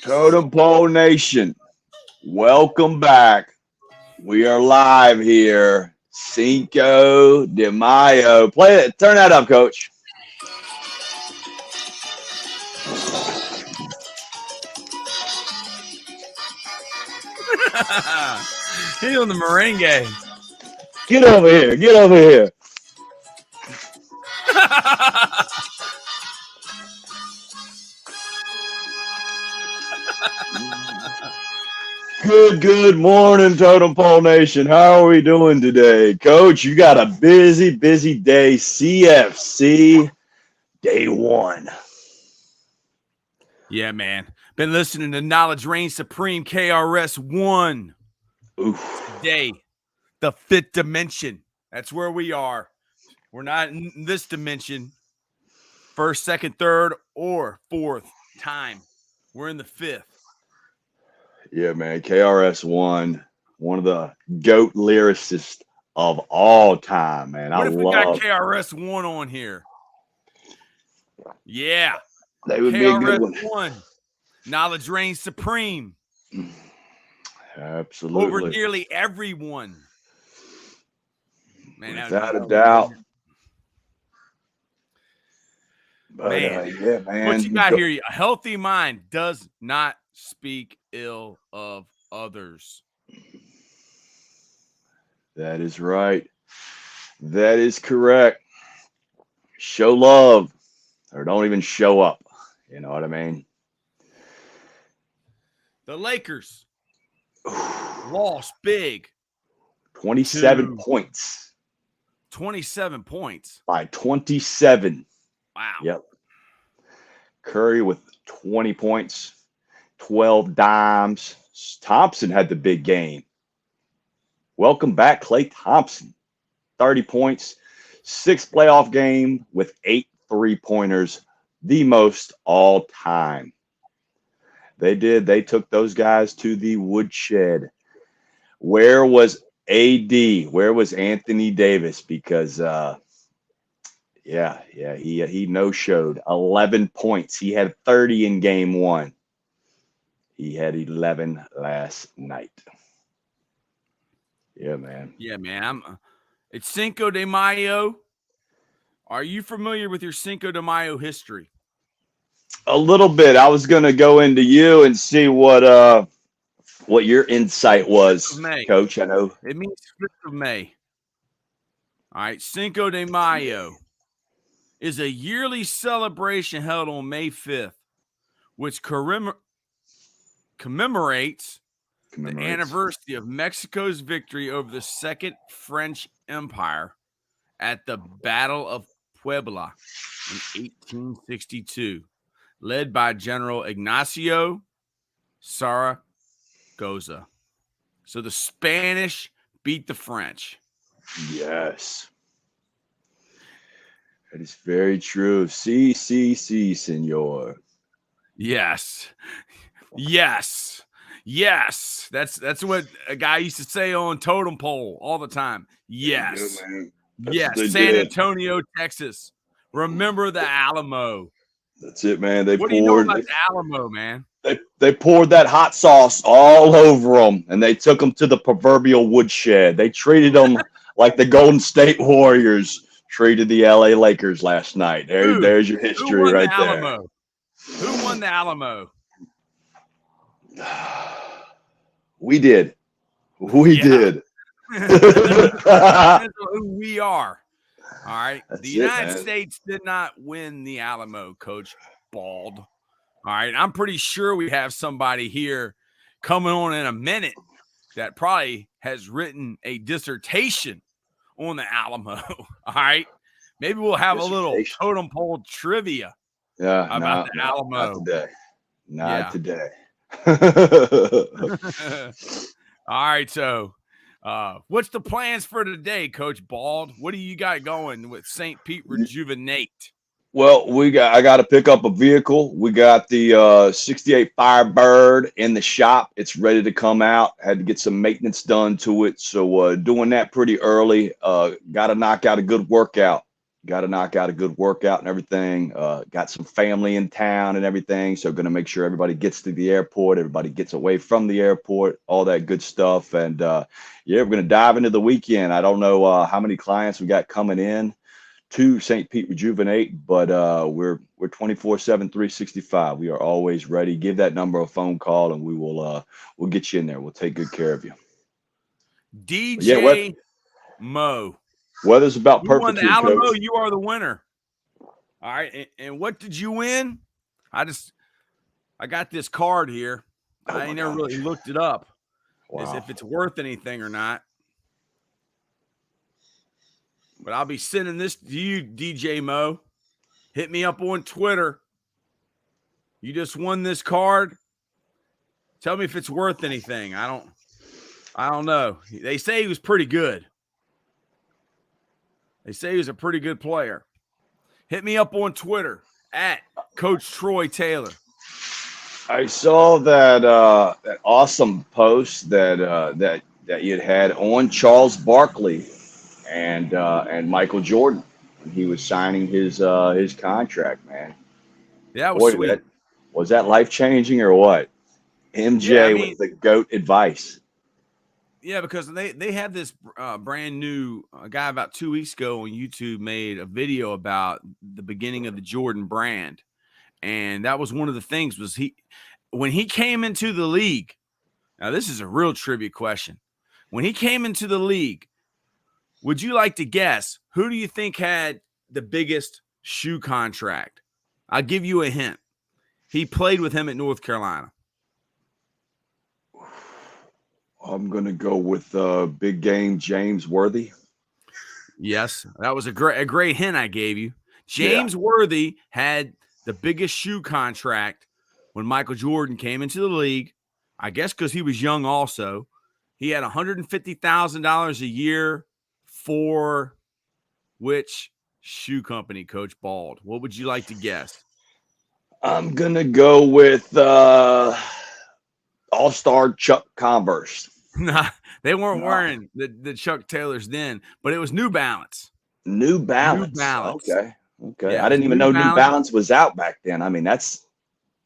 Totem Pole Nation, welcome back. We are live here. Cinco de Mayo. Play it. Turn that up, Coach. He's on the merengue. Get over here. Get over here. Good morning, Totem Pole Nation. How are we doing today? Coach, you got a busy day. CFC day one. Yeah, man. Been listening to Knowledge Reigns Supreme KRS 1. Oof. Today, the fifth dimension. That's where we are. We're not in this dimension. First, second, third, or fourth time. We're in the fifth. Yeah, man. KRS-One, one of the GOAT lyricists of all time, man. What if we got KRS-One on here? Yeah. That would be a good one. KRS-One. Knowledge reigns supreme. Absolutely. Over nearly everyone. Man, without a doubt. But, man, yeah, man. What you got here? A healthy mind does not speak ill of others. That is right. That is correct. Show love or don't even show up. You know what I mean? The Lakers lost big. 27 points. 27 points. By 27. Wow. Yep. Curry with 20 points, 12 dimes. Thompson had the big game. Welcome back, Klay Thompson. 30 points, 6th playoff game with 8 3-pointers, the most all time. They took those guys to the woodshed. Where was AD? Where was Anthony Davis? Because he no-showed. 11 points. He had 30 in game one. He had 11 last night. Yeah, man. Yeah, man. It's Cinco de Mayo. Are you familiar with your Cinco de Mayo history? A little bit. I was going to go into you and see what your insight was, Coach. I know. It means 5th of May. All right. Cinco de Mayo is a yearly celebration held on May 5th, which commemorates the anniversary of Mexico's victory over the Second French Empire at the Battle of Puebla in 1862, led by General Ignacio Zaragoza. So the Spanish beat the French. Yes. That is very true. Si, senor. Yes. That's what a guy used to say on Totem Pole all the time. Yes. Yes. San Antonio, Texas. Remember the Alamo. That's it, man. What do you know about the Alamo, man? They poured that hot sauce all over them, and they took them to the proverbial woodshed. They treated them like the Golden State Warriors treated the LA Lakers last night. There's your history right there. Who won the Alamo? We did. We did. That's who we are. All right. The United States did not win the Alamo, Coach Bald. All right. I'm pretty sure we have somebody here coming on in a minute that probably has written a dissertation on the Alamo. All right. Maybe we'll have a little totem pole trivia about the Alamo. Not today. All right. So what's the plans for today, Coach Bald? What do you got going with Saint Pete Rejuvenate? Well, I got to pick up a vehicle. We got the 68 Firebird in the shop. It's ready to come out. Had to get some maintenance done to it. So doing that pretty early. Got to knock out a good workout. got to knock out a good workout and everything. Got some family in town and everything. So going to make sure everybody gets to the airport, everybody gets away from the airport, all that good stuff. And yeah, we're going to dive into the weekend. I don't know how many clients we got coming in to St. Pete Rejuvenate, but we're 24/7, 365. We are always ready. Give that number a phone call, and we'll get you in there. We'll take good care of you. DJ Mo. Weather's about You perfect won the here, Alamo. Coach. You are the winner. All right, and what did you win? I got this card here. Oh, I never really looked it up as if it's worth anything or not. But I'll be sending this to you, DJ Mo. Hit me up on Twitter. You just won this card. Tell me if it's worth anything. I don't know. They say he was pretty good. They say he was a pretty good player. Hit me up on Twitter at Coach Troy Taylor. I saw that that awesome post that you had on Charles Barkley and Michael Jordan when he was signing his contract, man. Yeah, that was sweet. Was that life changing or what? MJ with the GOAT advice. Yeah, because they had this brand new guy about 2 weeks ago on YouTube made a video about the beginning of the Jordan brand. And that was one of the things was when he came into the league. Now, this is a real trivia question. When he came into the league, would you like to guess who do you think had the biggest shoe contract? I'll give you a hint. He played with him at North Carolina. I'm going to go with big game James Worthy. Yes, that was a great hint I gave you. James Worthy had the biggest shoe contract when Michael Jordan came into the league. I guess because he was young also. He had $150,000 a year for which shoe company, Coach Bald? What would you like to guess? I'm going to go with All-Star Chuck Converse. Nah, they weren't wearing the Chuck Taylors then, but it was New Balance. New Balance. New Balance. Okay. Yeah, I didn't even know New Balance was out back then. I mean, that's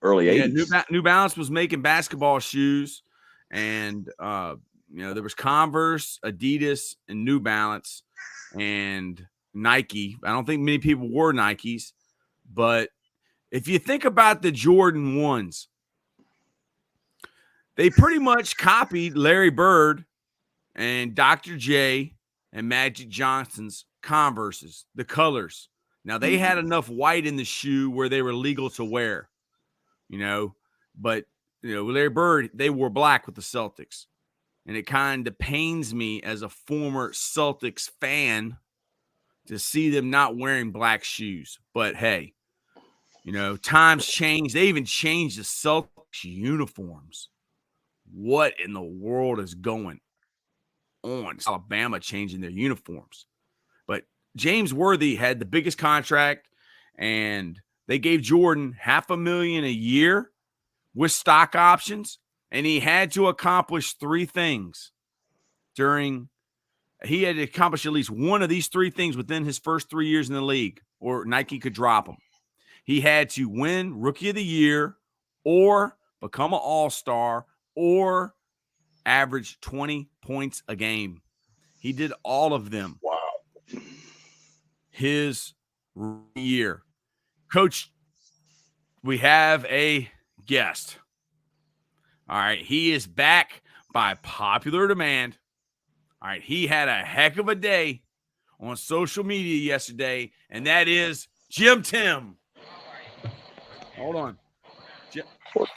early 80s. Yeah, New Balance was making basketball shoes, and there was Converse, Adidas, and New Balance, and Nike. I don't think many people wore Nikes, but if you think about the Jordan 1s, they pretty much copied Larry Bird and Dr. J and Magic Johnson's Converses, the colors. Now, they had enough white in the shoe where they were legal to wear, but, Larry Bird, they wore black with the Celtics. And it kind of pains me as a former Celtics fan to see them not wearing black shoes. But, hey, times change. They even changed the Celtics uniforms. What in the world is going on? It's Alabama changing their uniforms. But James Worthy had the biggest contract, and they gave Jordan $500,000 a year with stock options, and he had to accomplish three things he had to accomplish at least one of these three things within his first 3 years in the league, or Nike could drop him. He had to win Rookie of the Year or become an All-Star or average 20 points a game. He did all of them. Wow. His year. Coach, we have a guest. All right. He is back by popular demand. All right. He had a heck of a day on social media yesterday, and that is Jim Tim. Hold on. What's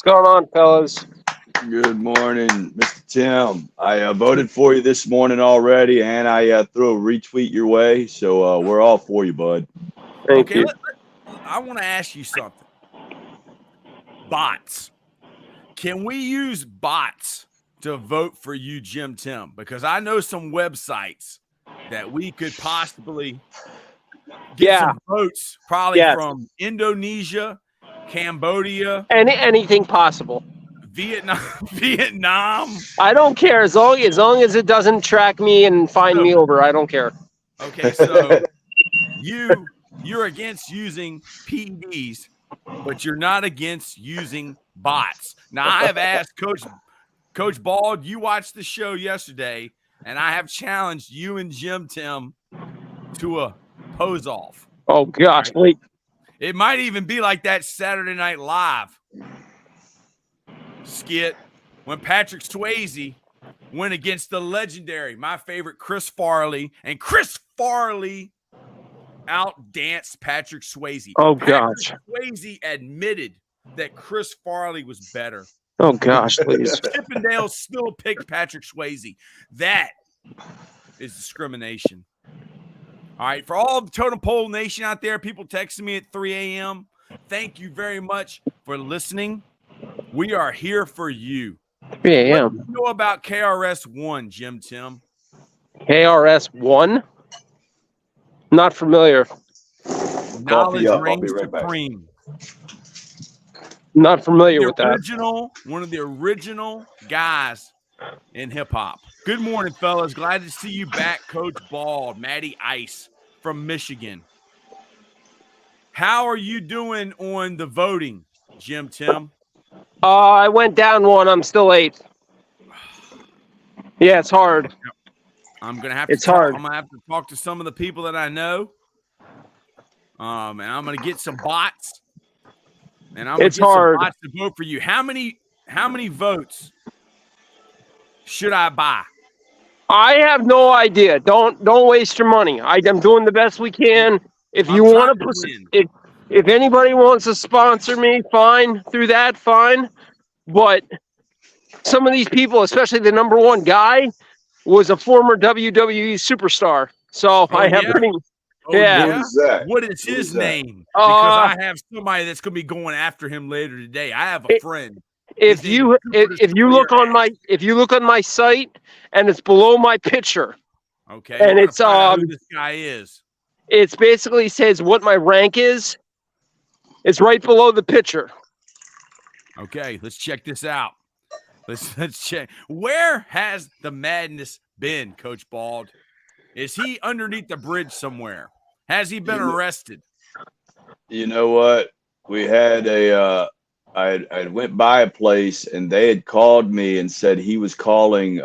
going on, fellas? Good morning, Mr. Tim. I voted for you this morning already, and I threw a retweet your way, so we're all for you, bud. Thank you. I want to ask you something. Bots. Can we use bots to vote for you, Jim Tim? Because I know some websites that we could possibly get some votes, probably from Indonesia, Cambodia, anything possible. Vietnam. I don't care as long as it doesn't track me and find me over. I don't care. Okay, so you're against using PEDs, but you're not against using bots. Now, I have asked Coach Bald, you watched the show yesterday, and I have challenged you and Jim Tim to a pose off. Oh gosh, Right? wait. It might even be like that Saturday Night Live skit when Patrick Swayze went against the legendary, my favorite, Chris Farley, and Chris Farley outdanced Patrick Swayze. Oh Patrick gosh. Swayze admitted that Chris Farley was better. Oh gosh, please. Chippendale still picked Patrick Swayze. That is discrimination. All right, for all the Totem Pole Nation out there, people texting me at 3 a.m., thank you very much for listening. We are here for you. 3 a.m. What do you know about KRS-One, Jim Tim? KRS-One? Not familiar. Knowledge up. I'll reigns be right back. supreme. Not familiar with that. One of the original guys in hip-hop. Good morning, fellas. Glad to see you back, Coach Bald, Matty Ice from Michigan. How are you doing on the voting, Jim Tim? I went down one. I'm still 8th. Yeah, it's hard. I'm gonna have hard. I'm gonna have to talk to some of the people that I know. And I'm gonna get some bots. And I'm gonna get some bots to vote for you. How many votes should I buy? I have no idea. Don't waste your money. I'm doing the best we can. If you want to, if anybody wants to sponsor me, fine. Through that, fine. But some of these people, especially the number one guy, was a former WWE superstar. So I have pretty. Yeah. Who is that? What is his name? Because I have somebody that's going to be going after him later today. I have a friend. If you look on my site and it's below my picture. Okay. And it's who this guy is. It's basically says what my rank is. It's right below the picture. Okay, let's check this out. Let's check. Where has the madness been, Coach Bald? Is he underneath the bridge somewhere? Has he been arrested? You know what? We had I went by a place and they had called me and said he was calling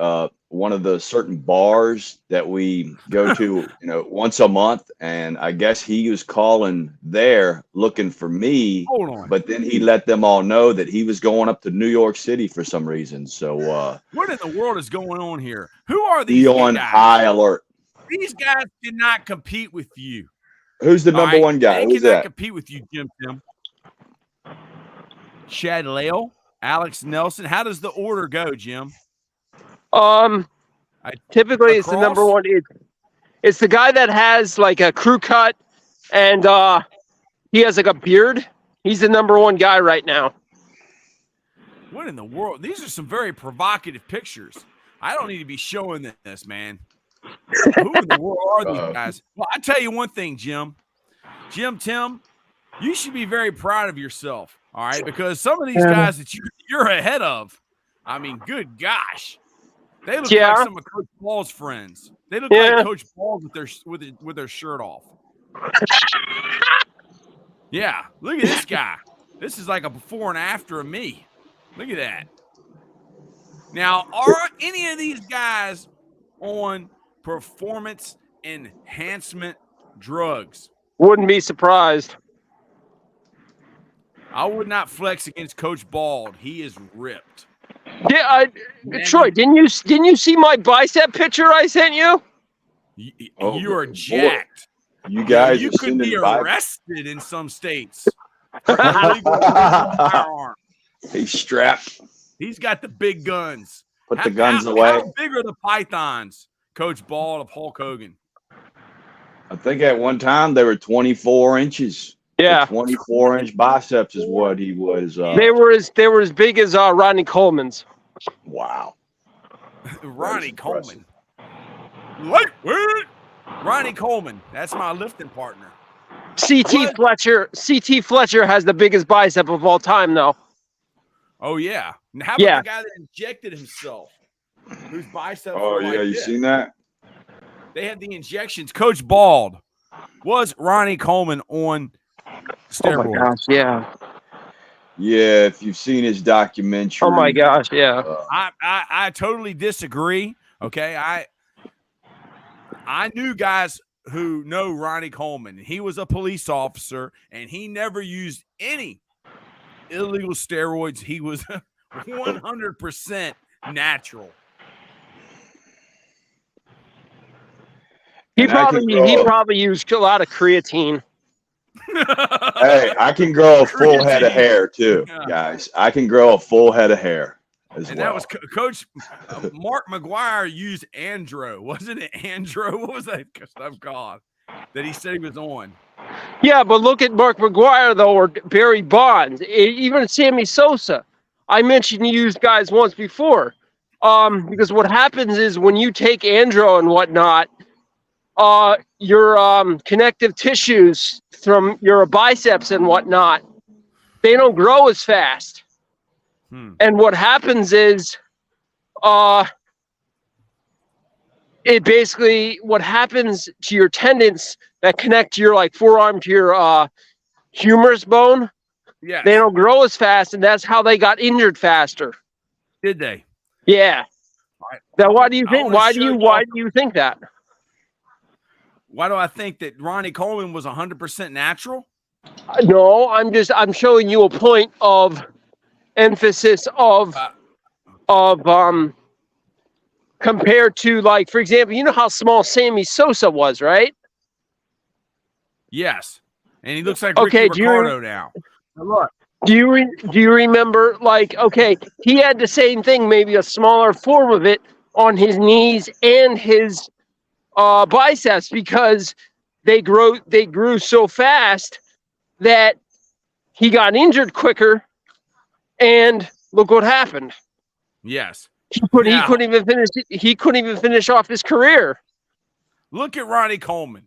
one of the certain bars that we go to, once a month. And I guess he was calling there looking for me. Hold on. But then he let them all know that he was going up to New York City for some reason. So what in the world is going on here? Who are these guys? On high alert. These guys did not compete with you. Who's the number one guy? They Who's cannot that? compete with you, Jim Tim. Chad Lale, Alex Nelson. How does the order go, Jim? Typically it's the number one. It's the guy that has like a crew cut and he has like a beard. He's the number one guy right now. What in the world? These are some very provocative pictures. I don't need to be showing this, man. Who in the world are these guys? Well, I tell you one thing, Jim. Jim Tim, you should be very proud of yourself. All right, because some of these guys that you're ahead of, I mean, good gosh, they look like some of Coach Ball's friends. They look like Coach Ball with their shirt off. Yeah, look at this guy. This is like a before and after of me. Look at that. Now, are any of these guys on performance enhancement drugs? Wouldn't be surprised. I would not flex against Coach Bald. He is ripped. Yeah, Troy, didn't you see my bicep picture I sent you? You are jacked. You guys, you could be arrested in some states. He's strapped. He's got the big guns. Put the guns away. How big are the pythons, Coach Bald of Hulk Hogan? I think at one time they were 24 inches. Yeah, 24-inch biceps is what he was. They were as big as Rodney Coleman's. Wow. Ronnie Coleman. Lightweight. Ronnie Coleman. That's my lifting partner. CT Fletcher has the biggest bicep of all time, though. Oh yeah. And how about the guy that injected himself? Whose biceps? Oh yeah, you seen that? They had the injections. Coach Bald, was Ronnie Coleman on steroids? Oh my gosh, yeah. Yeah, if you've seen his documentary. Oh my gosh, yeah. I totally disagree. Okay, I knew guys who know Ronnie Coleman. He was a police officer, and he never used any illegal steroids. He was 100% natural. He probably used a lot of creatine. Hey, I can grow a full head of hair too, guys. I can grow a full head of hair as well. That was Coach Mark McGuire used Andro. Wasn't it Andro? What was that stuff called that he said he was on? Yeah, but look at Mark McGuire, though, or Barry Bonds, even Sammy Sosa. I mentioned you used guys once before. Because what happens is when you take Andro and whatnot, your connective tissues from your biceps and whatnot, they don't grow as fast. And what happens is what happens to your tendons that connect your like forearm to your humerus bone, they don't grow as fast, and that's how they got injured faster. Did they? Yeah. Right. Now, why do you think? Why do you think that? Why do I think that Ronnie Coleman was 100% natural? No, I'm showing you a point of emphasis of compared to, like, for example, you know how small Sammy Sosa was, right? Yes, and he looks like Ricky Ricardo now. Look, do you remember, like, okay, he had the same thing, maybe a smaller form of it on his knees and his biceps, because they grew so fast that he got injured quicker, and look what happened. Yes. He couldn't even finish off his career. Look at Ronnie Coleman.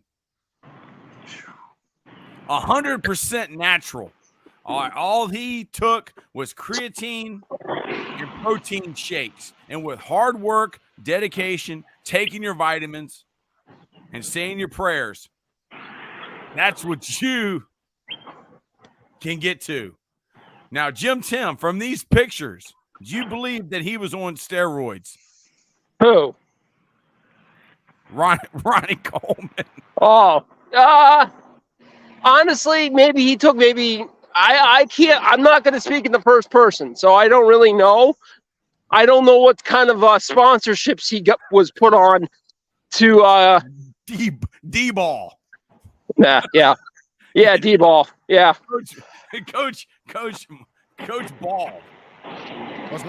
100% natural. All he took was creatine and protein shakes. And with hard work, dedication, taking your vitamins, and saying your prayers, that's what you can get to. Now, Jim Tim, from these pictures, do you believe that he was on steroids? Who? Ronnie Coleman. Oh, honestly, I can't. I'm not going to speak in the first person, so I don't really know. I don't know what kind of sponsorships he was put on to D-ball. Yeah, D-ball. Yeah. Coach Ball. Was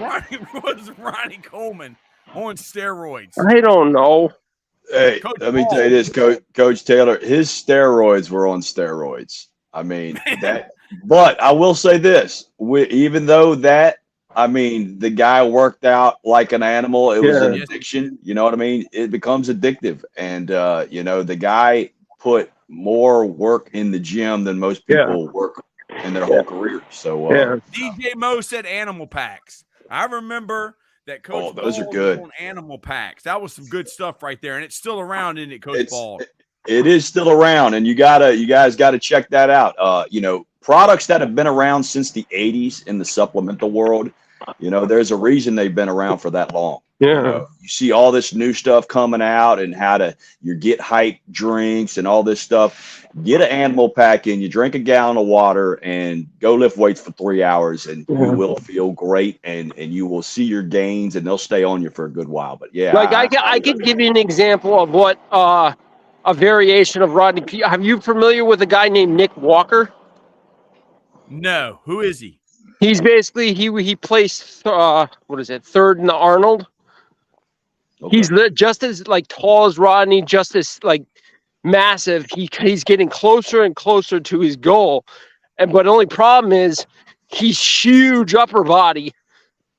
Ronnie Coleman on steroids? I don't know. Hey, let me tell you this, Coach Taylor. His steroids were on steroids. I mean that, but I will say this: even though that, I mean, the guy worked out like an animal. It was an addiction. You know what I mean? It becomes addictive, and the guy put more work in the gym than most people work in their whole career. So DJ Mo said animal packs. I remember that Coach Ball those are good. Was on animal packs. That was some good stuff right there, and it's still around, isn't it, Coach Ball? It is still around, and you guys gotta check that out. Products that have been around since the 80s in the supplemental world, there's a reason they've been around for that long. Yeah. You see all this new stuff coming out, and how to get hype drinks and all this stuff. Get an animal pack in, you drink a gallon of water, and go lift weights for 3 hours, and you will feel great, and you will see your gains, and they'll stay on you for a good while. But I could give you an example of what a variation of Rodney. Are you familiar with a guy named Nick Walker? No. Who is he? He's basically he placed third in the Arnold. Okay. He's just as tall as Rodney, just as massive. He's getting closer and closer to his goal, but the only problem is he's huge upper body,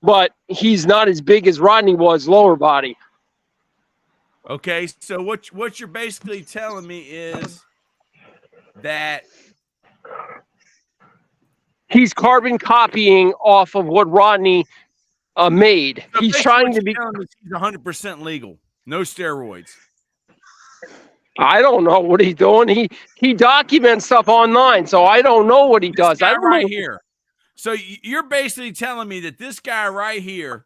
but he's not as big as Rodney was lower body. Okay, so what you're basically telling me is that he's carbon copying off of what Rodney made. So he's trying to be. He's 100% legal, no steroids. I don't know what he's doing. He documents stuff online, so I don't know what he does. Guy I don't right know. here. So you're basically telling me that this guy right here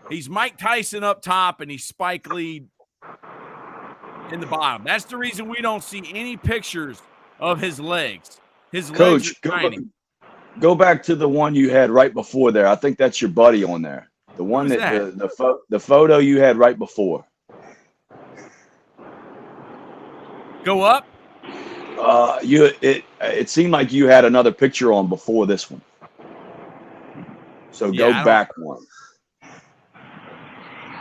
he's Mike Tyson up top and he's Spike Lee in the bottom. That's the reason we don't see any pictures of his legs. His legs are tiny. Go back to the one you had right before there. I think that's your buddy on there. The one the photo you had right before. Go up. It seemed like you had another picture on before this one. So go back one.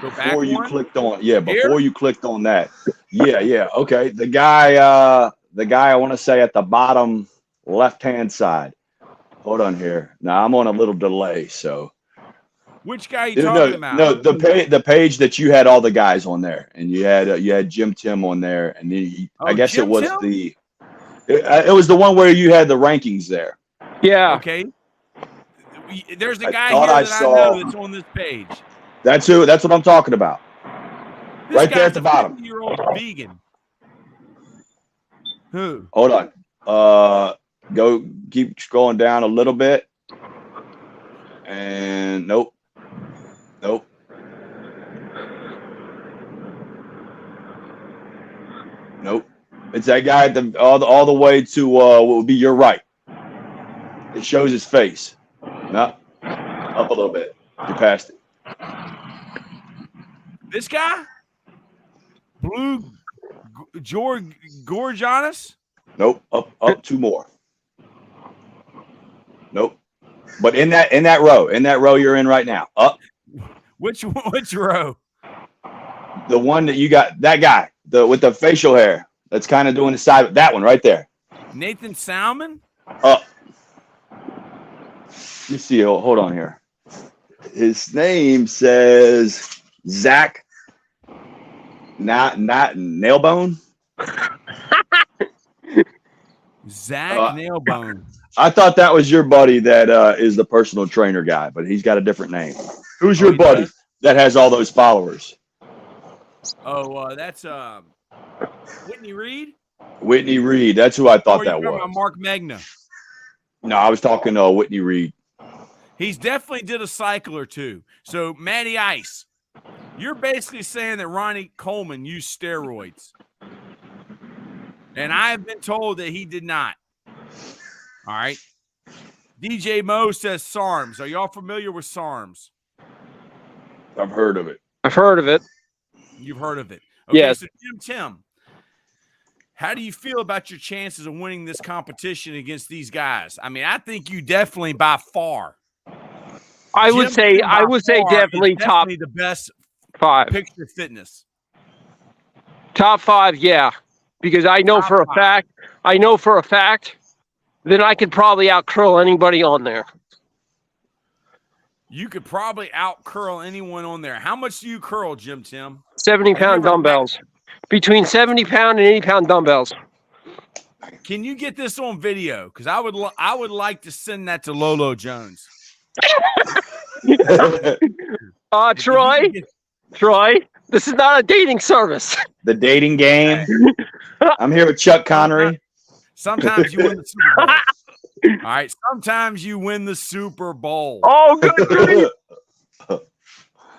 Go back before you one? clicked on before Here? you clicked on that. Yeah. Okay. The guy I want to say at the bottom left-hand side. Hold on here. Now I'm on a little delay, so which guy are you talking about? No, the page that you had all the guys on there, and you had Jim Tim on there, and then I guess Jim it was Tim? It was the one where you had the rankings there. Yeah. Okay. There's a guy here that I know that's on this page. That's what I'm talking about. This right there at the bottom. 50-year-old vegan. Who? Hold on. Keep scrolling down a little bit. And nope. It's that guy at all the way to what would be your right. It shows his face. No. Up a little bit. You passed it. This guy? Blue Gorgianis? Nope. Up two more. Nope. But in that row you're in right now. Up. Which row? The one that you got, that guy, with the facial hair that's kind of doing the side, that one right there. Nathan Salmon? Up. You see, hold on here. His name says Zach not Nailbone. Zach Nailbone. I thought that was your buddy that is the personal trainer guy, but he's got a different name. Who's your buddy that has all those followers? Oh, that's Whitney Reed? Whitney Reed. That's who I thought that was. Mark Magna. No, I was talking to Whitney Reed. He's definitely did a cycle or two. So, Matty Ice, you're basically saying that Ronnie Coleman used steroids. And I have been told that he did not. All right. DJ Mo says SARMs. Are y'all familiar with SARMs? I've heard of it. You've heard of it. Okay, yes. So Tim, how do you feel about your chances of winning this competition against these guys? I mean, I think you definitely by far. I would say definitely top the best 5. Picture fitness. Top 5, yeah. Because I know for a fact then I could probably out-curl anybody on there. You could probably out-curl anyone on there. How much do you curl, Jim Tim? 70-pound dumbbells. Between 70-pound and 80-pound dumbbells. Can you get this on video? Because I would like to send that to Lolo Jones. Troy, this is not a dating service. The dating game. I'm here with Chuck Connery. Sometimes you win the Super Bowl. All right. Sometimes you win the Super Bowl. Oh, good.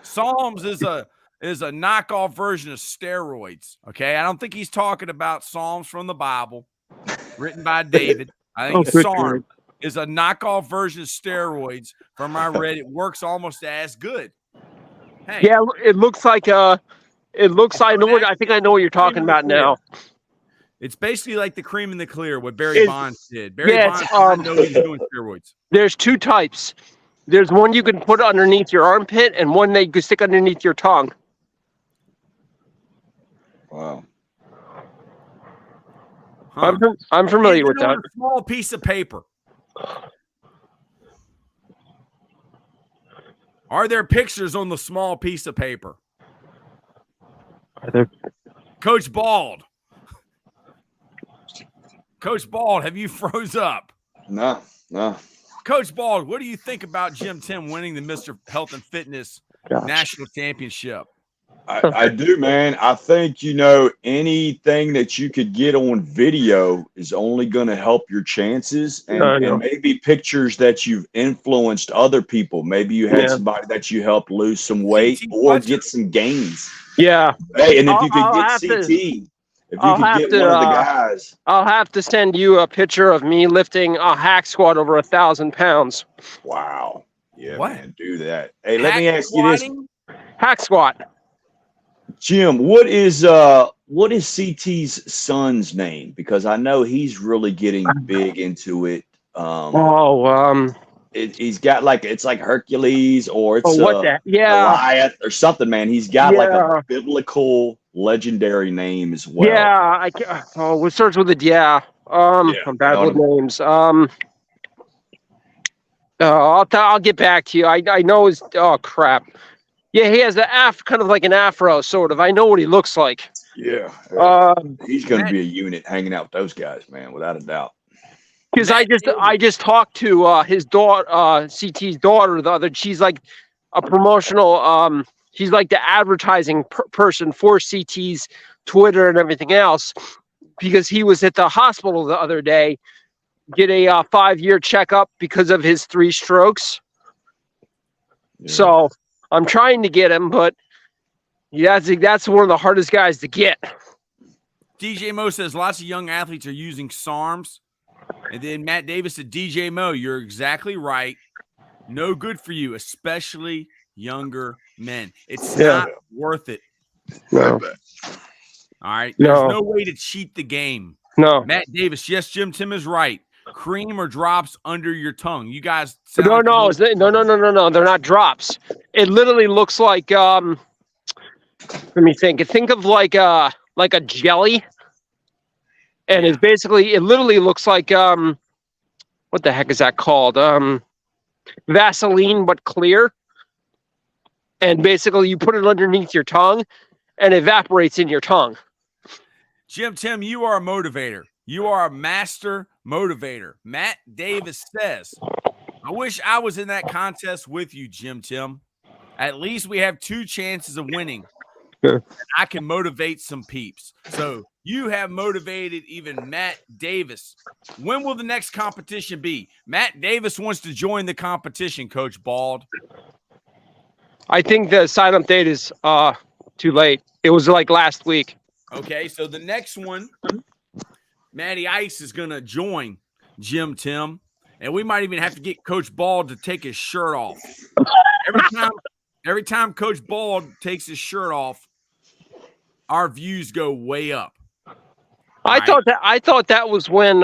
Psalms is a knockoff version of steroids. Okay. I don't think he's talking about Psalms from the Bible written by David. I think Psalm is a knockoff version of steroids. From I read, it works almost as good. Hey. Yeah, it looks like I think I know what you're talking about now. It's basically like the cream in the clear, what Barry Bonds did. Bonds didn't know he was doing steroids. There's 2 types. There's one you can put underneath your armpit and one that you can stick underneath your tongue. Wow. Huh. I'm familiar with that. A small piece of paper. Are there pictures on the small piece of paper? Are there? Coach Bald, have you froze up? No. Coach Bald, what do you think about Jim Tim winning the Mr. Health and Fitness National Championship? I do, man. I think, anything that you could get on video is only going to help your chances, and maybe pictures that you've influenced other people. Maybe you had somebody that you helped lose some weight or get some gains. Yeah. Hey, and if you could get CT, if you could get one of the guys. I'll have to send you a picture of me lifting a hack squat over 1,000 pounds. Wow. Yeah, What? man, do that. Hey, let me ask you this. Hack squat. Jim, what is CT's son's name? Because I know he's really getting big into it. He's got it's like Hercules or it's Goliath or something, man. He's got like a biblical legendary name as well. Yeah, it starts with a I'm bad with names. I'll get back to you. I know his crap. Yeah, he has the kind of like an afro, sort of. I know what he looks like. Yeah. He's going to be a unit hanging out with those guys, man, without a doubt. Because I just talked to his daughter, CT's daughter, the other. She's like a promotional. She's like the advertising person for CT's Twitter and everything else. Because he was at the hospital the other day, get a 5-year checkup because of his 3 strokes. Yeah. So I'm trying to get him, but that's one of the hardest guys to get. DJ Mo says lots of young athletes are using SARMs. And then Matt Davis said, DJ Mo, you're exactly right. No good for you, especially younger men. It's not worth it. No. All right. There's no way to cheat the game. No. Matt Davis, yes, Jim Tim is right. Cream or drops under your tongue. You guys No. They're not drops. It literally looks like let me think. Think of like a jelly. And it literally looks like what the heck is that called? Vaseline but clear. And basically you put it underneath your tongue and it evaporates in your tongue. Jim Tim, you are a motivator. You are a master motivator. Matt Davis says, I wish I was in that contest with you, Jim Tim. At least we have 2 chances of winning. I can motivate some peeps. So you have motivated even Matt Davis. When will the next competition be? Matt Davis wants to join the competition, Coach Bald. I think the sign-up date is too late. It was like last week. Okay, so the next one, Matty Ice is going to join Jim Tim, and we might even have to get Coach Bald to take his shirt off. Every time Coach Bald takes his shirt off, our views go way up. I thought that was when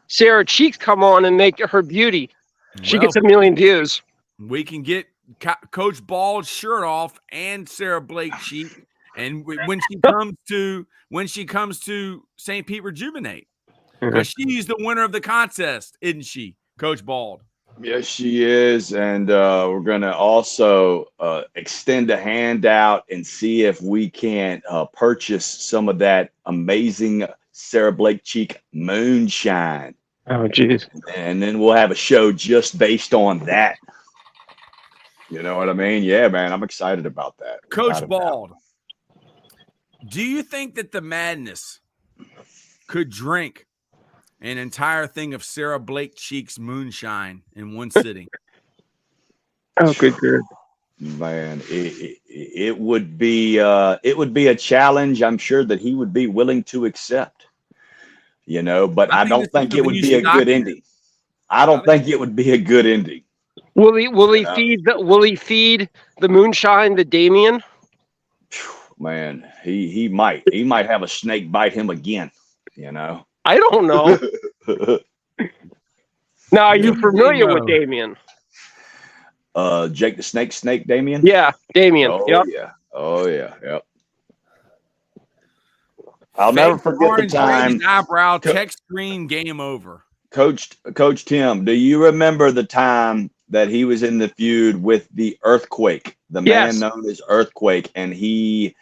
Sarah Cheeks come on and make her beauty. She gets 1 million views. We can get Coach Bald's shirt off and Sarah Blake Cheek. And when she comes to Saint Pete Rejuvenate, she's the winner of the contest, isn't she, Coach Bald? Yes, she is, and we're gonna also extend a hand out and see if we can purchase some of that amazing Sarah Blake Cheek moonshine. Oh, geez! And then we'll have a show just based on that. You know what I mean? Yeah, man, I'm excited about that. Coach Bald. Do you think that the Madness could drink an entire thing of Sarah Blake Cheek's moonshine in one sitting? Oh, good. Man, it would be a challenge. I'm sure that he would be willing to accept. But I don't think it would be a good ending. I don't think it would be a good ending. Will he feed the moonshine to Damien? Man, he might have a snake bite him again. I don't know. Now, are you familiar with Damien? Jake the Snake Damien? Yeah, Damien. Oh yeah. Yep. I'll never forget the time. Eyebrow, text screen, game over. Coach Tim, do you remember the time that he was in the feud with the Earthquake, the man known as Earthquake, and he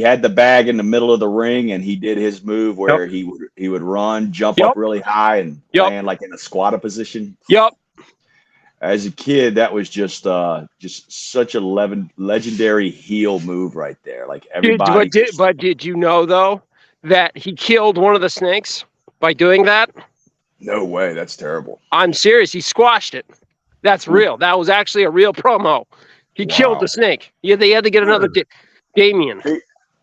had the bag in the middle of the ring, and he did his move where he would run, jump up really high, and land like in a squatter position. Yep. as a kid, that was just such a legendary heel move right there. Like everybody. But did you know though that he killed one of the snakes by doing that? No way. That's terrible. I'm serious. He squashed it. That's real. That was actually a real promo. He killed the snake. Yeah, they had to get another Damien.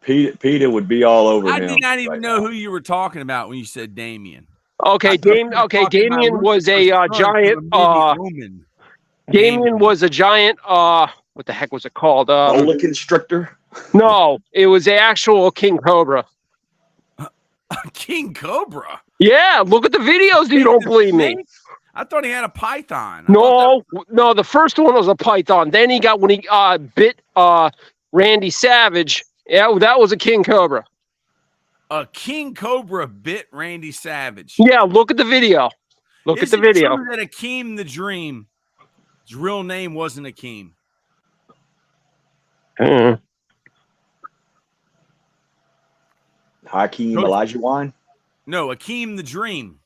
Peter would be all over him. I did not even know who you were talking about when you said Damien. Okay, Damien was a giant. Damien was a giant. What the heck was it called? Boa constrictor. No, it was the actual King Cobra. King Cobra. Yeah, look at the videos. You don't believe me. I thought he had a python. No. The first one was a python. Then he got when he bit Randy Savage. Yeah, that was a King Cobra. A King Cobra bit Randy Savage. Yeah, look at the video. Look at the video. True that Akeem the Dream, his real name wasn't Akeem. Hakeem Olajuwon? No, Akeem the Dream.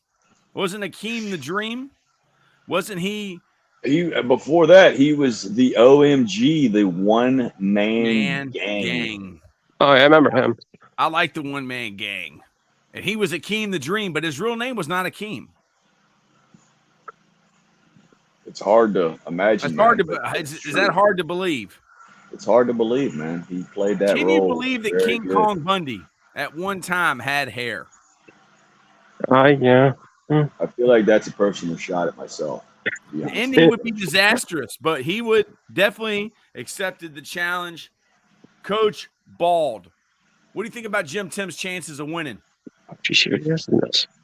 Wasn't Akeem the Dream? Wasn't he? Before that, he was the OMG, the one-man gang. Oh, I remember him. I like the one-man gang. And he was Akeem the Dream, but his real name was not Akeem. It's hard to imagine. It's hard is that hard to believe? It's hard to believe, man. He played that role. Can you believe that King Kong Bundy at one time had hair? Yeah. I feel like that's a personal shot at myself. The ending would be disastrous, but he would definitely accepted the challenge. Coach Bald, what do you think about Jim Tim's chances of winning?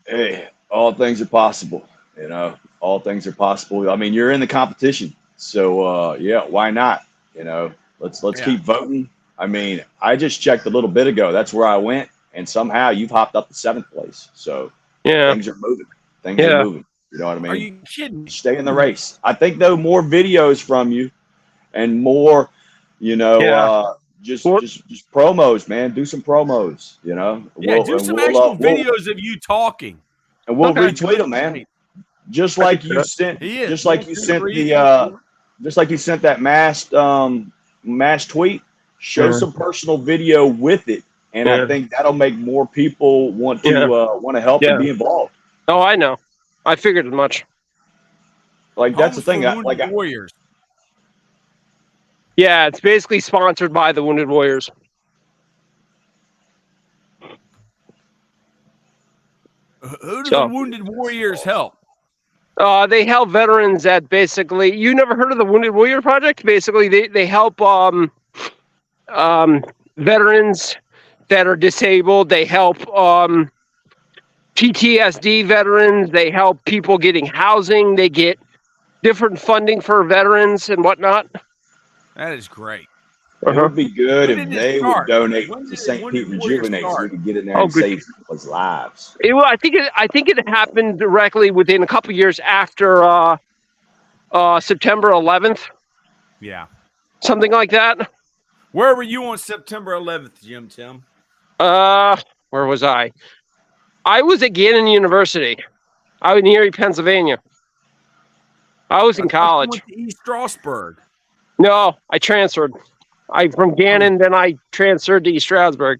Hey, all things are possible. You know, all things are possible. I mean, you're in the competition, so yeah, why not? You know, let's keep voting. I mean, I just checked a little bit ago. That's where I went, and somehow you've hopped up to 7th place. So yeah, things are moving. Things are moving. You know what I mean? Are you kidding? Stay in the race. I think though more videos from you, and more, you know, just promos, man. Do some promos. You know, do some actual videos of you talking, and we'll retweet them, man. Just like you sent, just like you sent that mass tweet. Show some personal video with it, and I think that'll make more people want to help and be involved. Oh, I know. I figured as much. Like that's the thing. Warriors. Yeah, it's basically sponsored by the Wounded Warriors. Who do the Wounded Warriors help? They help veterans that basically. You never heard of the Wounded Warrior Project? Basically, they help veterans that are disabled. They help PTSD veterans. They help people getting housing. They get different funding for veterans and whatnot. That is great. It would be good if they would donate to Saint Pete Rejuvenate so we could get in there and save people's lives. I think it happened directly within a couple years after September 11th. Yeah. Something like that. Where were you on September 11th, Jim Tim? Where was I? I was at Gannon University. I was in Erie, Pennsylvania. I was in college. Went to East Stroudsburg. No, I transferred. From Gannon, then I transferred to East Stroudsburg.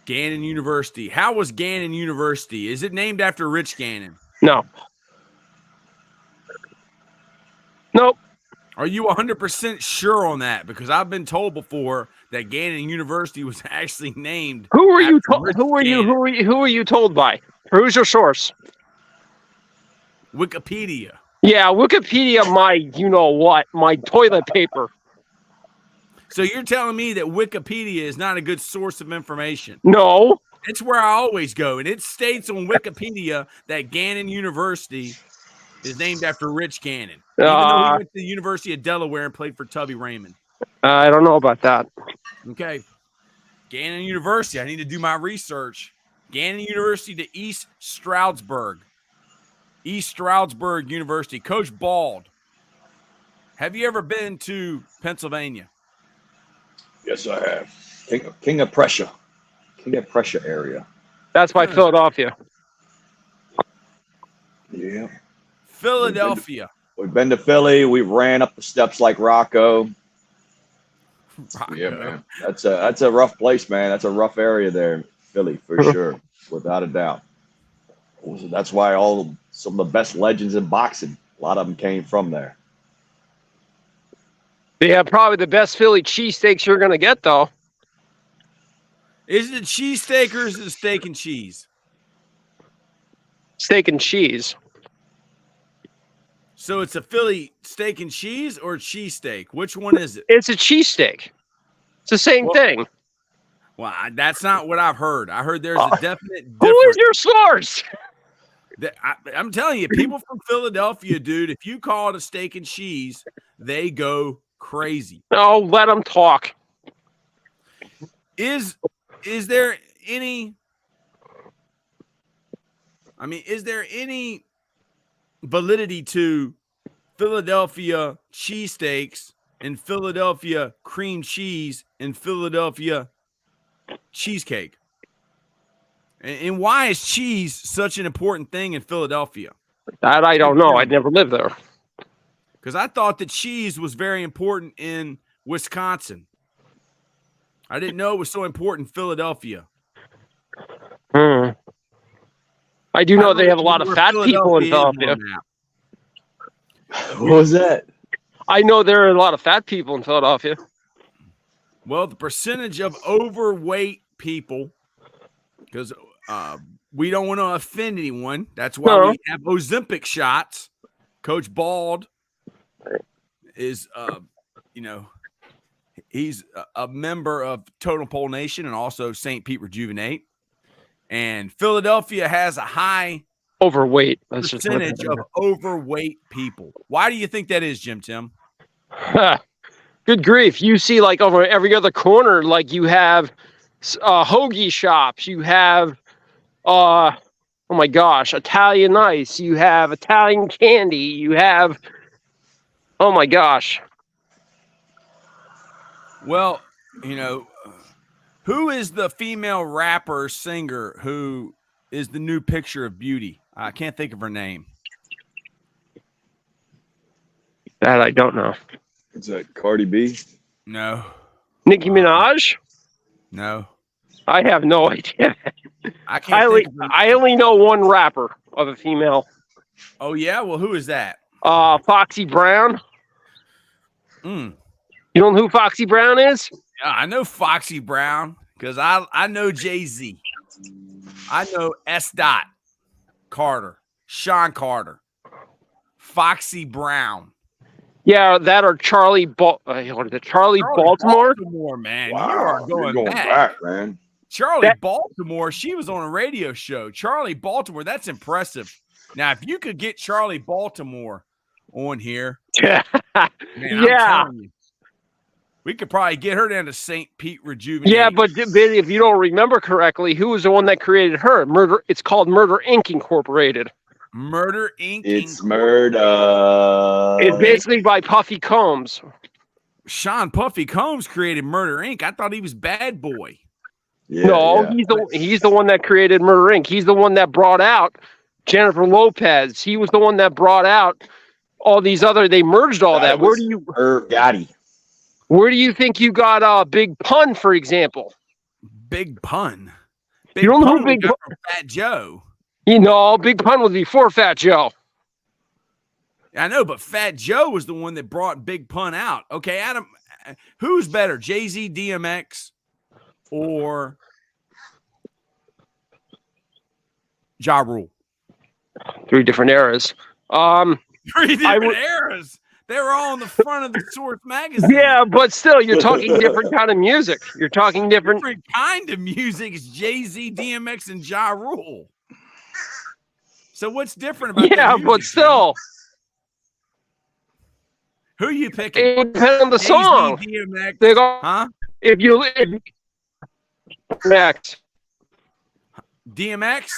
Gannon University. How was Gannon University? Is it named after Rich Gannon? No. Nope. Are you 100% sure on that? Because I've been told before that Gannon University was actually named. Who are you told by? Who's your source? Wikipedia. Yeah, Wikipedia. My toilet paper. So you're telling me that Wikipedia is not a good source of information? No. It's where I always go, and it states on Wikipedia that Gannon University is named after Rich Gannon. Even though he went to the University of Delaware and played for Tubby Raymond. I don't know about that. Okay. Gannon University. I need to do my research. Gannon University to East Stroudsburg. East Stroudsburg University. Coach Bald, have you ever been to Pennsylvania? Yes, I have. King of Prussia. King of Prussia area. That's by Philadelphia. Yeah. Philadelphia. We've been to Philly. We ran up the steps like Rocco. Rocco. Yeah, man. That's a rough place, man. That's a rough area there, Philly, for sure, without a doubt. That's why some of the best legends in boxing, a lot of them came from there. Yeah, probably the best Philly cheesesteaks you're gonna get, though. Is it cheesesteak or is it steak and cheese? Steak and cheese. So it's a Philly steak and cheese or cheesesteak? Which one is it? It's a cheesesteak. It's the same thing. Well, that's not what I've heard. I heard there's a definite difference. Who is your source? I'm telling you, people from Philadelphia, dude, if you call it a steak and cheese, they go crazy. Oh, let them talk. Is there any validity to Philadelphia cheesesteaks and Philadelphia cream cheese and Philadelphia cheesecake? And why is cheese such an important thing in Philadelphia? That I don't know. I'd never lived there. Because I thought that cheese was very important in Wisconsin. I didn't know it was so important in Philadelphia. I do know they have a lot of fat people in Philadelphia. What was that? I know there are a lot of fat people in Philadelphia. Well, the percentage of overweight people, because we don't want to offend anyone. That's why we have Ozempic shots. Coach Bald is, he's a member of Totem Pole Nation and also Saint Pete Rejuvenate. And Philadelphia has a high overweight percentage of overweight people. Why do you think that is, Jim Tim? Good grief. You see, like, over every other corner, like, you have hoagie shops. You have, oh my gosh, Italian ice. You have Italian candy. You have, oh my gosh. Well, who is the female rapper singer who is the new picture of beauty? I can't think of her name. That I don't know. Is that Cardi B? No. Nicki Minaj? No. I have no idea. I only know one rapper of a female. Oh, yeah? Well, who is that? Foxy Brown. You know who Foxy Brown is? Yeah, I know Foxy Brown because I know Jay-Z. I know S. Carter, Sean Carter, Foxy Brown. Yeah, that or Charlie Baltimore. Baltimore, man. Wow, you are going back, man. Charlie Baltimore, she was on a radio show. Charlie Baltimore, that's impressive. Now, if you could get Charlie Baltimore on here, man, I'm telling you, we could probably get her down to Saint Pete Rejuvenate. Yeah, but if you don't remember correctly, who was the one that created her? It's called Murder Inc. Incorporated. Murder Inc. It's Murder. It's basically by Puffy Combs. Sean Puffy Combs created Murder Inc. I thought he was Bad Boy. Yeah, he's the one that created Murder Inc. He's the one that brought out Jennifer Lopez. He was the one that brought out all these other. They merged all that. Where do you? Gotti. Where do you think you got Big Pun, for example? Big Pun. You don't know who Big Pun from Fat Joe. Big Pun was before Fat Joe. I know, but Fat Joe was the one that brought Big Pun out. Okay, Adam, who's better, Jay-Z, DMX, or Ja Rule? 3 different eras. 3 different eras. They were all on the front of the Source magazine. Yeah, but still, you're talking different kind of music. You're talking different kind of music. It's Jay-Z, DMX, and Ja Rule. So what's different about that music, but still. Who are you picking? It depends on the song. DMX. They go, huh? DMX. DMX?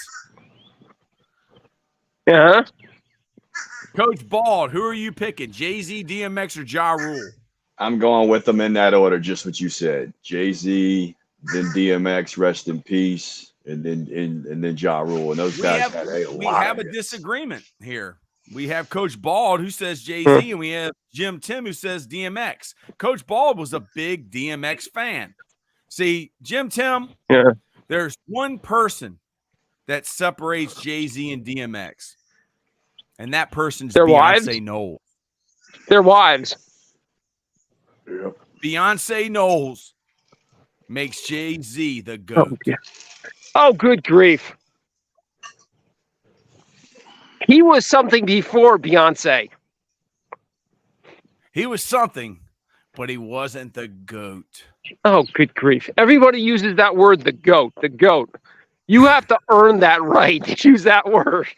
Yeah. Coach Bald, who are you picking? Jay-Z, DMX, or Ja Rule? I'm going with them in that order, just what you said. Jay-Z, then DMX, rest in peace, and then Ja Rule. And those guys had a lot. We have a disagreement here. We have Coach Bald who says Jay-Z, and we have Jim Tim who says DMX. Coach Bald was a big DMX fan. See, Jim Tim, there's one person that separates Jay-Z and DMX, and that person's Beyonce Knowles. Their wives. Yep. Beyonce Knowles makes Jay-Z the GOAT. Oh, good grief. He was something before Beyonce. He was something, but he wasn't the GOAT. Oh, good grief. Everybody uses that word, the GOAT, the GOAT. You have to earn that right to use that word.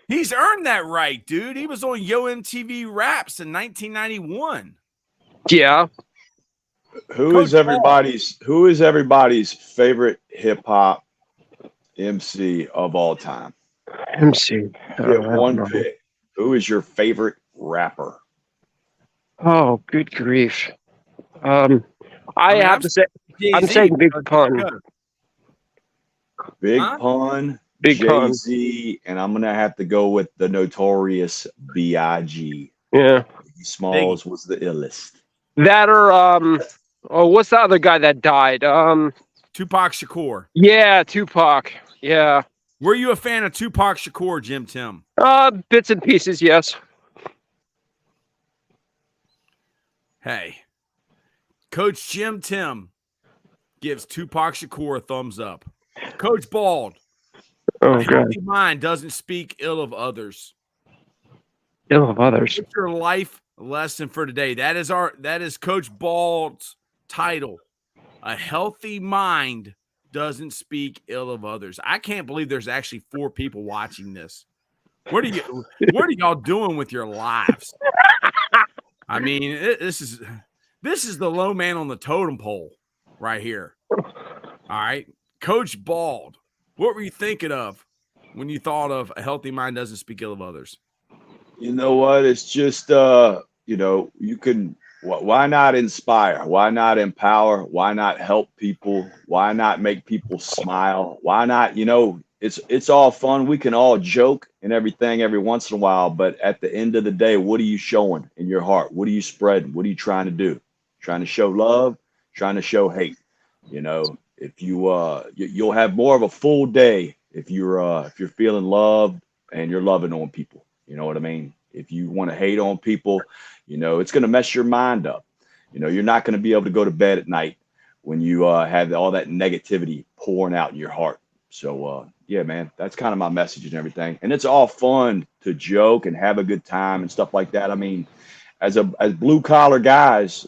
He's earned that right, dude. He was on Yo MTV Raps in 1991. Yeah. Who is everybody's favorite hip hop MC of all time? MC. Get one pick. Who is your favorite rapper? Oh, good grief. I have to say, I'm saying Big Pun. Big Pun, Jay-Z, and I'm gonna have to go with the notorious B.I.G. Yeah. Smalls was the illest. That or what's the other guy that died? Tupac Shakur. Yeah, Tupac. Yeah. Were you a fan of Tupac Shakur, Jim Tim? Bits and pieces, yes. Hey, Coach Jim Tim gives Tupac Shakur a thumbs up. Coach Bald, a healthy mind doesn't speak ill of others. Ill of others. What's your life lesson for today? That is Coach Bald's title. A healthy mind doesn't speak ill of others. I can't believe there's actually 4 people watching this. What are y'all doing with your lives? I mean, this is the low man on the totem pole right here. All right. Coach Bald, what were you thinking of when you thought of a healthy mind doesn't speak ill of others? You know what? It's just, you can, why not inspire? Why not empower? Why not help people? Why not make people smile? Why not, it's all fun. We can all joke and everything every once in a while, but at the end of the day, what are you showing in your heart? What are you spreading? What are you trying to do? Trying to show love, trying to show hate. If you'll have more of a full day if you're feeling loved and you're loving on people. You know what I mean? If you want to hate on people, it's going to mess your mind up. You're not going to be able to go to bed at night when you have all that negativity pouring out in your heart. So, yeah, man, that's kind of my message and everything. And it's all fun to joke and have a good time and stuff like that. I mean, as blue collar guys,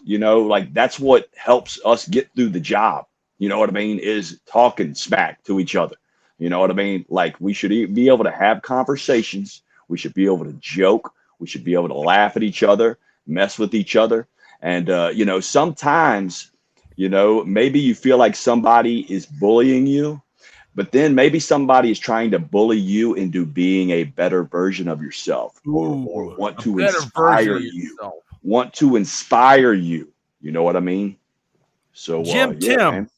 that's what helps us get through the job. You know what I mean? Is talking smack to each other. You know what I mean? Like, we should be able to have conversations. We should be able to joke. We should be able to laugh at each other, mess with each other. And, sometimes, maybe you feel like somebody is bullying you, but then maybe somebody is trying to bully you into being a better version of yourself, or want to inspire you, want to inspire you. You know what I mean? So, Tim, man.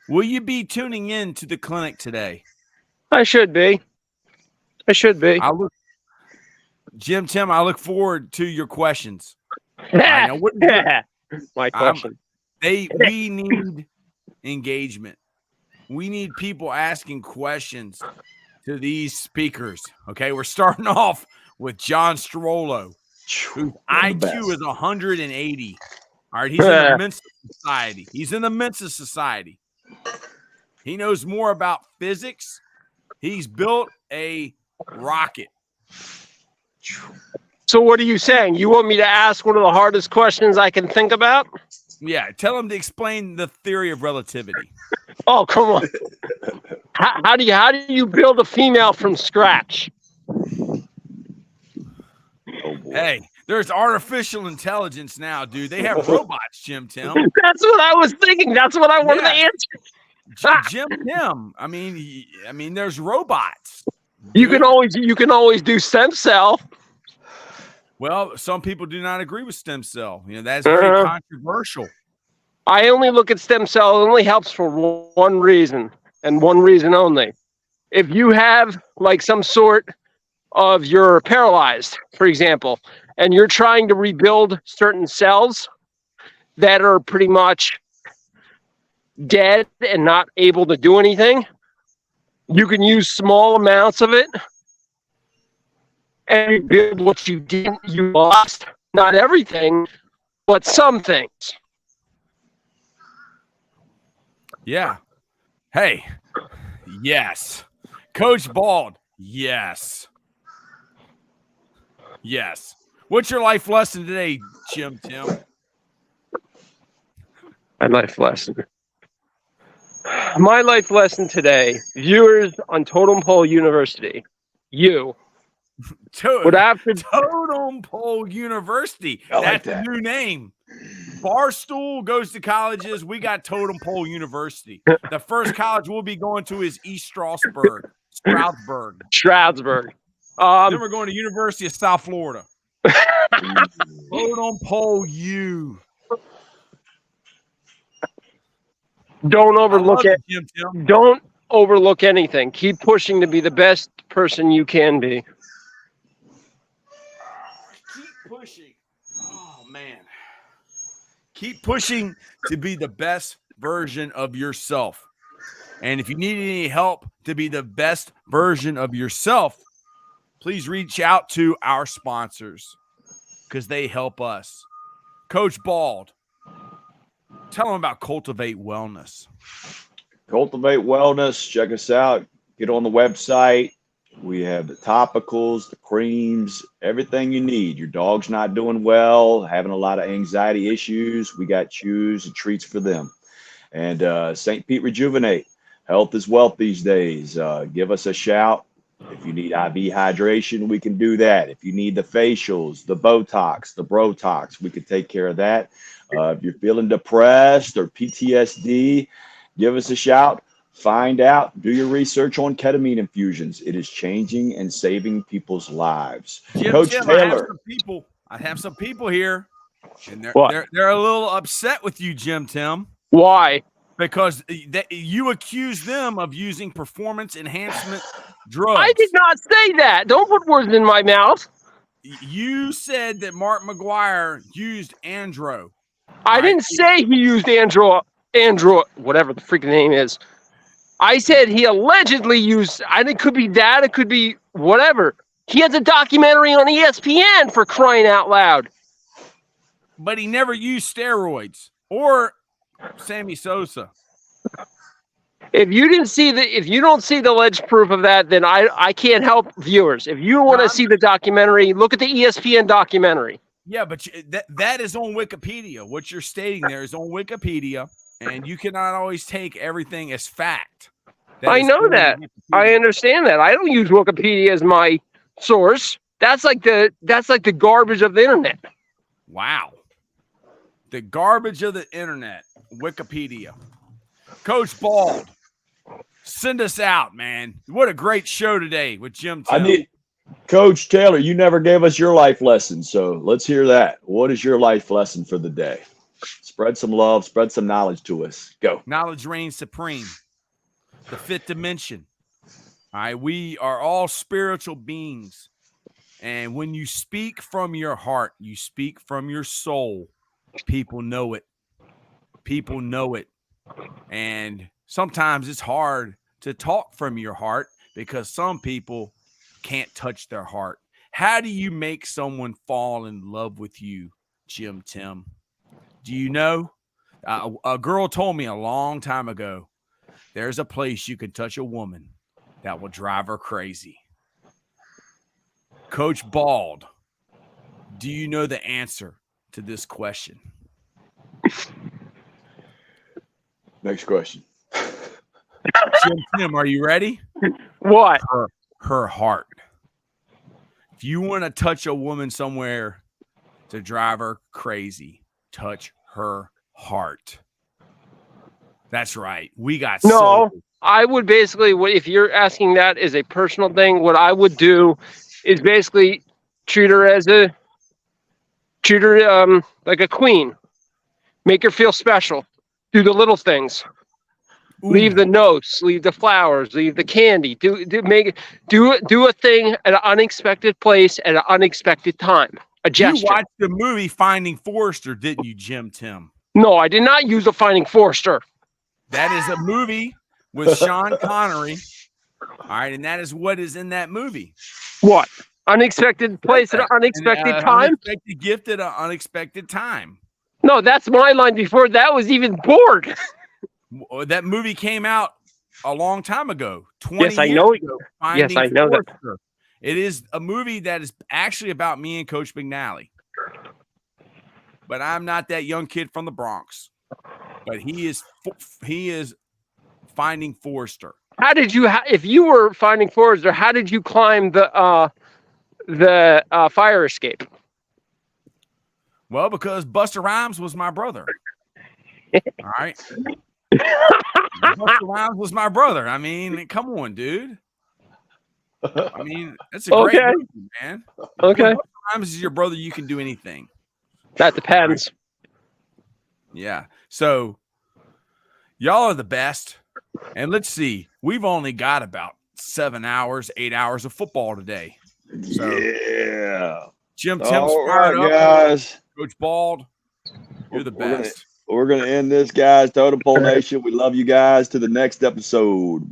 Will you be tuning in to the clinic today? I should be. Jim Tim, I look forward to your questions. My question. We need engagement. We need people asking questions to these speakers. Okay, we're starting off with John Strollo, whose IQ is 180. All right, he's in the Mensa Society. He knows more about physics. He's built a rocket. So what are you saying? You want me to ask one of the hardest questions I can think about? Yeah, tell him to explain the theory of relativity. Oh, come on. How do you build a female from scratch? Hey, there's artificial intelligence now, dude. They have robots, Jim Tim. That's what I was thinking. That's what I wanted to answer. Jim Tim. I mean, there's robots. You can always do stem cell. Well, some people do not agree with stem cell. That's very controversial. I only look at stem cell. It only helps for one reason, and one reason only. If you have like some sort of you're paralyzed, for example, and you're trying to rebuild certain cells that are pretty much dead and not able to do anything, you can use small amounts of it and rebuild what you lost. Not everything, but some things. Yeah. Hey. Yes. Coach Bald. Yes. Yes. What's your life lesson today, Tim? My life lesson. My life lesson today, viewers on Totem Pole University, you would have to Totem Pole University. That's the new name. Barstool goes to colleges. We got Totem Pole University. The first college we'll be going to is East Stroudsburg. Stroudsburg. Then we're going to University of South Florida. Totem Pole U. Don't overlook anything. Keep pushing to be the best person you can be. Keep pushing. Oh, man. Keep pushing to be the best version of yourself. And if you need any help to be the best version of yourself, please reach out to our sponsors because they help us. Coach Bald, tell them about Cultivate Wellness. Cultivate Wellness. Check us out. Get on the website. We have the topicals, the creams, everything you need. Your dog's not doing well, having a lot of anxiety issues. We got chews and treats for them. And Saint Pete Rejuvenate. Health is wealth these days. Give us a shout. If you need IV hydration, we can do that. If you need the facials, the Botox, the Brotox, we can take care of that. If you're feeling depressed or PTSD, give us a shout. Find out. Do your research on ketamine infusions. It is changing and saving people's lives. Coach Taylor. I have some people here, and they're a little upset with you, Jim Tim. Why? Because you accuse them of using performance enhancement drugs. I did not say that. Don't put words in my mouth. You said that Mark McGuire used Andro. I didn't say he used Andro, whatever the freaking name is. I said he allegedly used, it could be that, it could be whatever. He has a documentary on ESPN, for crying out loud. But he never used steroids or Sammy Sosa. If you don't see the alleged proof of that, then I can't help viewers. If you want to see the documentary, look at the ESPN documentary. Yeah, but that is on Wikipedia. What you're stating there is on Wikipedia, and you cannot always take everything as fact. I know that. I understand that. I don't use Wikipedia as my source. That's like the garbage of the internet. Wow. The garbage of the internet. Wikipedia. Coach Bald, send us out, man. What a great show today with Jim Tim. Coach Taylor, you never gave us your life lesson, so let's hear that. What is your life lesson for the day? Spread some love, spread some knowledge to us. Go. Knowledge reigns supreme. The fifth dimension. All right, we are all spiritual beings. And when you speak from your heart, you speak from your soul, people know it. People know it. And sometimes it's hard to talk from your heart because some people can't touch their heart. How do you make someone fall in love with you, Jim Tim? Do you know? A girl told me a long time ago, there's a place you can touch a woman that will drive her crazy. Coach Bald, do you know the answer to this question? Next question. Tim, are you ready? What? Her heart. If you want to touch a woman somewhere to drive her crazy, touch her heart. That's right. We got soul. I would basically, if you're asking that as a personal thing, what I would do is basically treat her like a queen. Make her feel special. Do the little things. Leave the notes, leave the flowers, leave the candy. Do a thing at an unexpected place at an unexpected time. A gesture. You watched the movie Finding Forrester, didn't you, Jim Tim? No, I did not use a Finding Forrester. That is a movie with Sean Connery. All right, and that is what is in that movie. What? Unexpected place at an unexpected time? Unexpected gift at an unexpected time. No, that's my line before that was even born. That movie came out a long time ago. 20 yes, I years know. ago, Yes, I know Forrester. that. It is a movie that is actually about me and Coach McNally. But I'm not that young kid from the Bronx. But he is Finding Forrester. How did you? If you were Finding Forrester, how did you climb the fire escape? Well, because Busta Rhymes was my brother. All right. Busta Rhymes was my brother. I mean, come on, dude. I mean, that's a great movie, man. Okay. If Busta Rhymes is your brother, you can do anything. That depends. Yeah. So y'all are the best. And let's see. We've only got about 7 hours, 8 hours of football today. So, yeah. Jim Tim's All fired right, up. guys. Coach Bald, you're the best. We're gonna end this, guys. Totem Pole Nation. We love you guys. To the next episode.